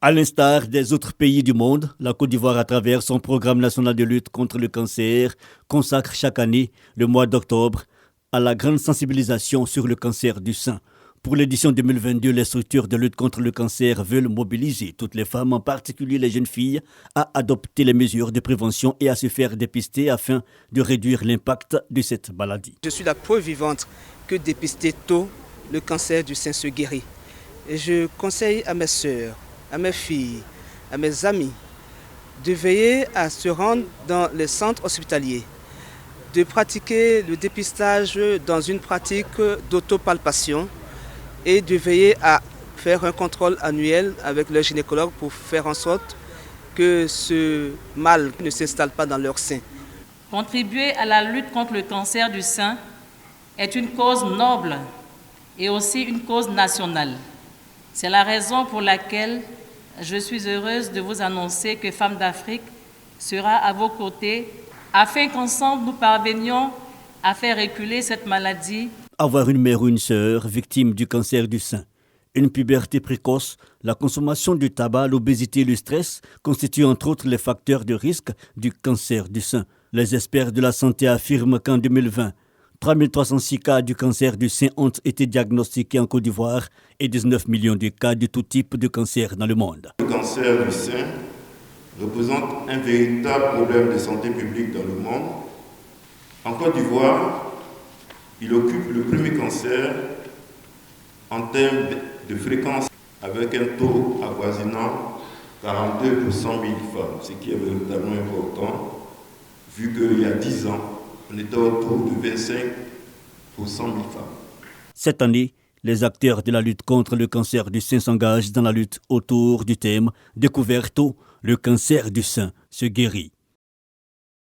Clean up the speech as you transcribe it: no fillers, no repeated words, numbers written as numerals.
À l'instar des autres pays du monde, la Côte d'Ivoire, à travers son programme national de lutte contre le cancer, consacre chaque année le mois d'octobre à la grande sensibilisation sur le cancer du sein. Pour l'édition 2022, les structures de lutte contre le cancer veulent mobiliser toutes les femmes, en particulier les jeunes filles, à adopter les mesures de prévention et à se faire dépister afin de réduire l'impact de cette maladie. Je suis la preuve vivante que dépister tôt, le cancer du sein se guérit. Et je conseille à mes sœurs, à mes filles, à mes amis, de veiller à se rendre dans les centres hospitaliers, de pratiquer le dépistage dans une pratique d'autopalpation et de veiller à faire un contrôle annuel avec leur gynécologue pour faire en sorte que ce mal ne s'installe pas dans leur sein. Contribuer à la lutte contre le cancer du sein est une cause noble et aussi une cause nationale. C'est la raison pour laquelle je suis heureuse de vous annoncer que Femmes d'Afrique sera à vos côtés afin qu'ensemble nous parvenions à faire reculer cette maladie. Avoir une mère ou une sœur victime du cancer du sein, une puberté précoce, la consommation du tabac, l'obésité et le stress constituent entre autres les facteurs de risque du cancer du sein. Les experts de la santé affirment qu'en 2020, 3306 cas du cancer du sein ont été diagnostiqués en Côte d'Ivoire et 19 millions de cas de tout type de cancer dans le monde. Le cancer du sein représente un véritable problème de santé publique dans le monde. En Côte d'Ivoire, il occupe le premier cancer en termes de fréquence, avec un taux avoisinant 42 pour 100 000 femmes, ce qui est véritablement important, vu qu'il y a 10 ans, on était autour de 25 pour 100 000 femmes. Cette année, les acteurs de la lutte contre le cancer du sein s'engagent dans la lutte autour du thème « Découverte tôt, le cancer du sein se guérit ».